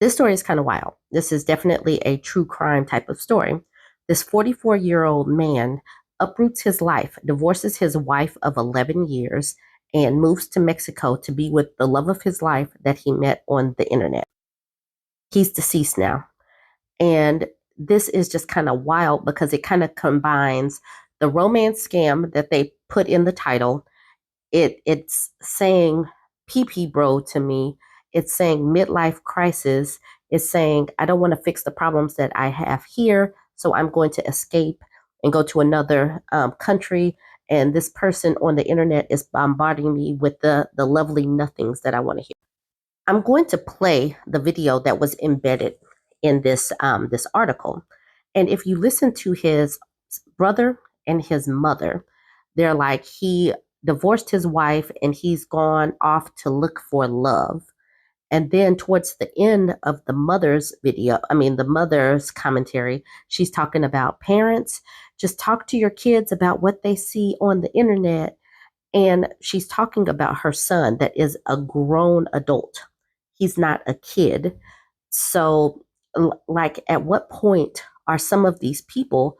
This story is kind of wild. This is definitely a true crime type of story. This 44-year-old man uproots his life, divorces his wife of 11 years, and moves to Mexico to be with the love of his life that he met on the internet. He's deceased now. And this is just kind of wild because it kind of combines the romance scam that they put in the title. It's saying PeePeeBro to me. It's saying midlife crisis. It's saying I don't want to fix the problems that I have here, so I'm going to escape and go to another country. And this person on the internet is bombarding me with the lovely nothings that I want to hear. I'm going to play the video that was embedded in this article. And if you listen to his brother and his mother, they're like, he divorced his wife and he's gone off to look for love. And then towards the end of the mother's video, the mother's commentary, she's talking about parents, just talk to your kids about what they see on the internet. And she's talking about her son that is a grown adult. He's not a kid. So, like, at what point are some of these people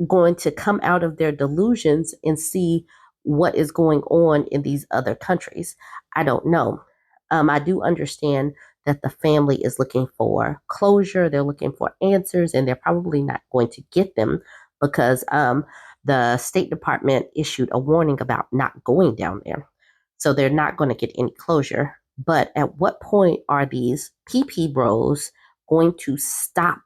going to come out of their delusions and see what is going on in these other countries? I don't know. I do understand that the family is looking for closure. They're looking for answers, and they're probably not going to get them because the State Department issued a warning about not going down there. So they're not going to get any closure. But at what point are these PeePeeBros going to stop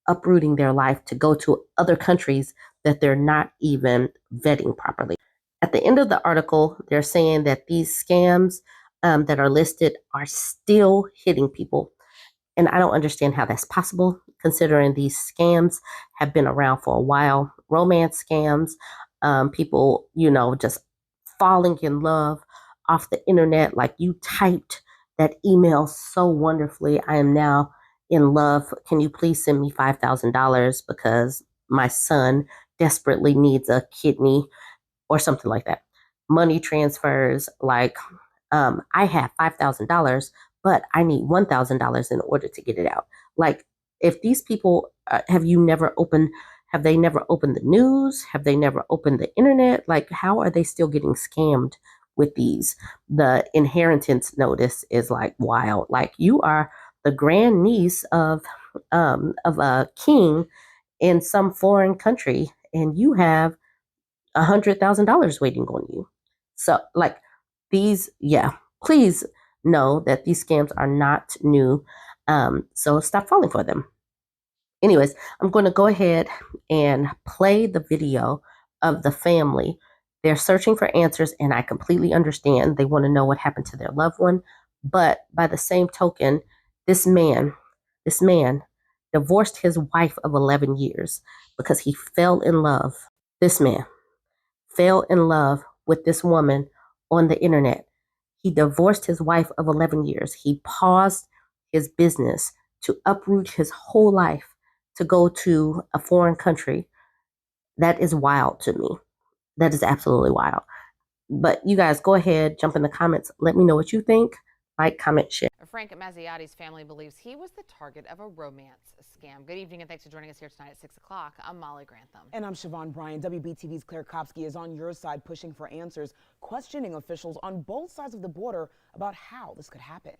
uprooting their life to go to other countries that they're not even vetting properly? At the end of the article, they're saying that these scams that are listed are still hitting people. And I don't understand how that's possible, considering these scams have been around for a while. Romance scams, people, just falling in love off the internet. Like, you typed that email so wonderfully. I am now in love. Can you please send me $5,000 because my son desperately needs a kidney or something like that. Money transfers, like, I have $5,000, but I need $1,000 in order to get it out. Like, if these people, have they never opened the news? Have they never opened the internet? Like, how are they still getting scammed with these? The inheritance notice is like wild. Like, you are the grandniece of a king in some foreign country, and you have $100,000 waiting on you. So, like, please know that these scams are not new. So stop falling for them. Anyways, I'm going to go ahead and play the video of the family. They're searching for answers, and I completely understand. They want to know what happened to their loved one. But by the same token, this man divorced his wife of 11 years because he fell in love. This man fell in love with this woman on the internet. He divorced his wife of 11 years. He paused his business to uproot his whole life to go to a foreign country. That is wild to me. That is absolutely wild. But you guys go ahead, jump in the comments. Let me know what you think. Like, comment, share. Frank Mazziotti's family believes he was the target of a romance scam. Good evening, and thanks for joining us here tonight at 6 o'clock. I'm Molly Grantham. And I'm Siobhan Bryan. WBTV's Claire Kopsky is on your side, pushing for answers, questioning officials on both sides of the border about how this could happen.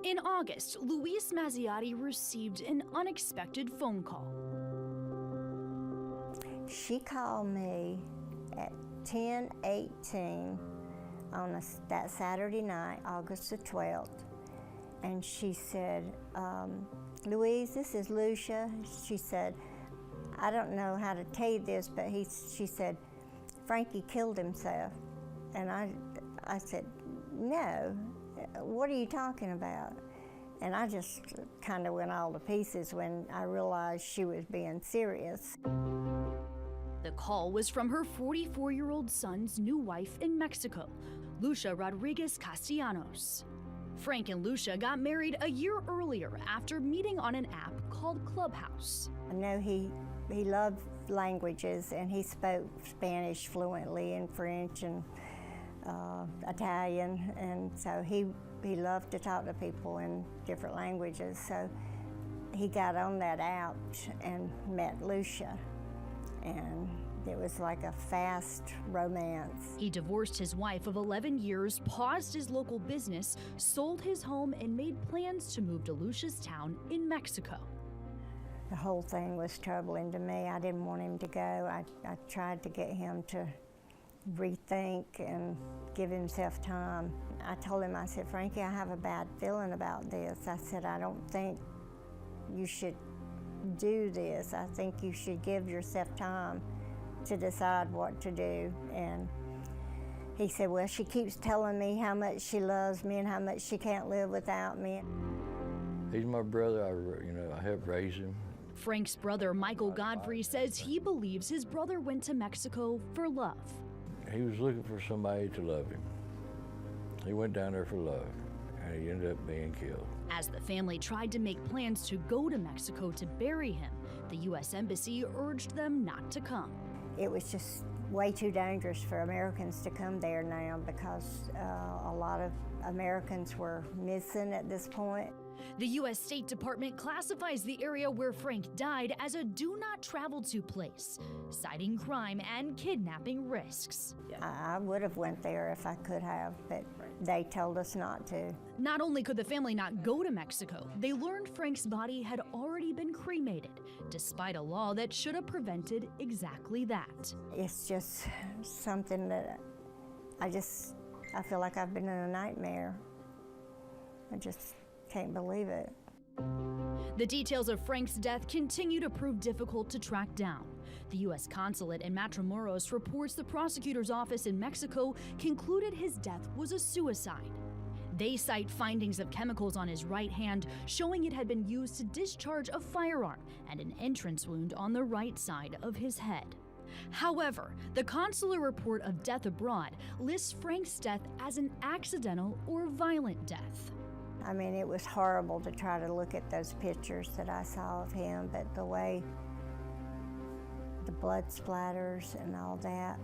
In August, Luis Mazziotti received an unexpected phone call. She called me at 10:18 on that Saturday night, August the 12th, and she said, Louise, this is Lucia. She said, I don't know how to tell you this, but she said, Frankie killed himself. And I said, no, what are you talking about? And I just kind of went all to pieces when I realized she was being serious. The call was from her 44-year-old son's new wife in Mexico, Lucia Rodriguez Castellanos. Frank and Lucia got married a year earlier after meeting on an app called Clubhouse. I know he loved languages, and he spoke Spanish fluently and French, and Italian, and so he loved to talk to people in different languages. So he got on that app and met Lucia, and it was like a fast romance. He divorced his wife of 11 years, paused his local business, sold his home, and made plans to move to Lucia's town in Mexico. The whole thing was troubling to me. I didn't want him to go. I tried to get him to rethink and give himself time. I told him, I said, Frankie, I have a bad feeling about this. I said, I don't think you should do this. I think you should give yourself time to decide what to do. And he said, well, she keeps telling me how much she loves me and how much she can't live without me. He's my brother. I helped raise him. Frank's brother, Michael Godfrey, says he believes his brother went to Mexico for love. He was looking for somebody to love him. He went down there for love, and he ended up being killed. As the family tried to make plans to go to Mexico to bury him, the U.S. Embassy urged them not to come. It was just way too dangerous for Americans to come there now because a lot of Americans were missing at this point. The U.S. State Department classifies the area where Frank died as a do-not-travel-to place, citing crime and kidnapping risks. I would have went there if I could have, but they told us not to. Not only could the family not go to Mexico, they learned Frank's body had already been cremated, despite a law that should have prevented exactly that. It's just something that I feel like I've been in a nightmare. I just can't believe it. The details of Frank's death continue to prove difficult to track down. The U.S. consulate in Matamoros reports the prosecutor's office in Mexico concluded his death was a suicide. They cite findings of chemicals on his right hand showing it had been used to discharge a firearm and an entrance wound on the right side of his head. However, the consular report of death abroad lists Frank's death as an accidental or violent death. I mean, it was horrible to try to look at those pictures that I saw of him, but the way the blood splatters and all that,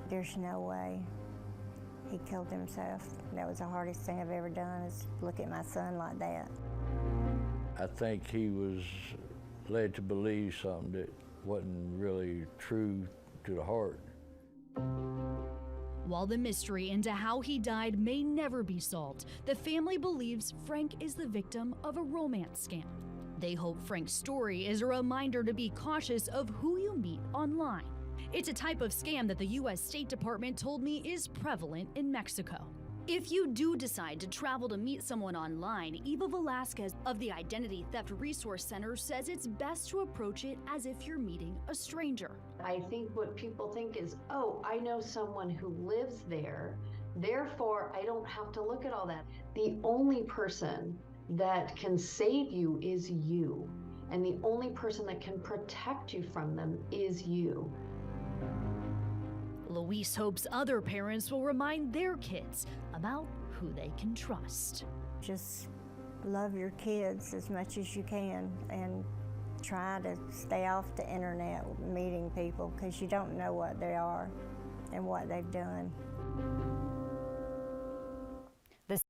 there's no way he killed himself. That was the hardest thing I've ever done, is look at my son like that. I think he was led to believe something that wasn't really true to the heart. While the mystery into how he died may never be solved, the family believes Frank is the victim of a romance scam. They hope Frank's story is a reminder to be cautious of who you meet online. It's a type of scam that the U.S. State Department told me is prevalent in Mexico. If you do decide to travel to meet someone online, Eva Velasquez of the Identity Theft Resource Center says it's best to approach it as if you're meeting a stranger. I think what people think is, oh, I know someone who lives there, therefore I don't have to look at all that. The only person that can save you is you, and the only person that can protect you from them is you. Luis hopes other parents will remind their kids about who they can trust. Just love your kids as much as you can and try to stay off the internet meeting people, because you don't know what they are and what they've done.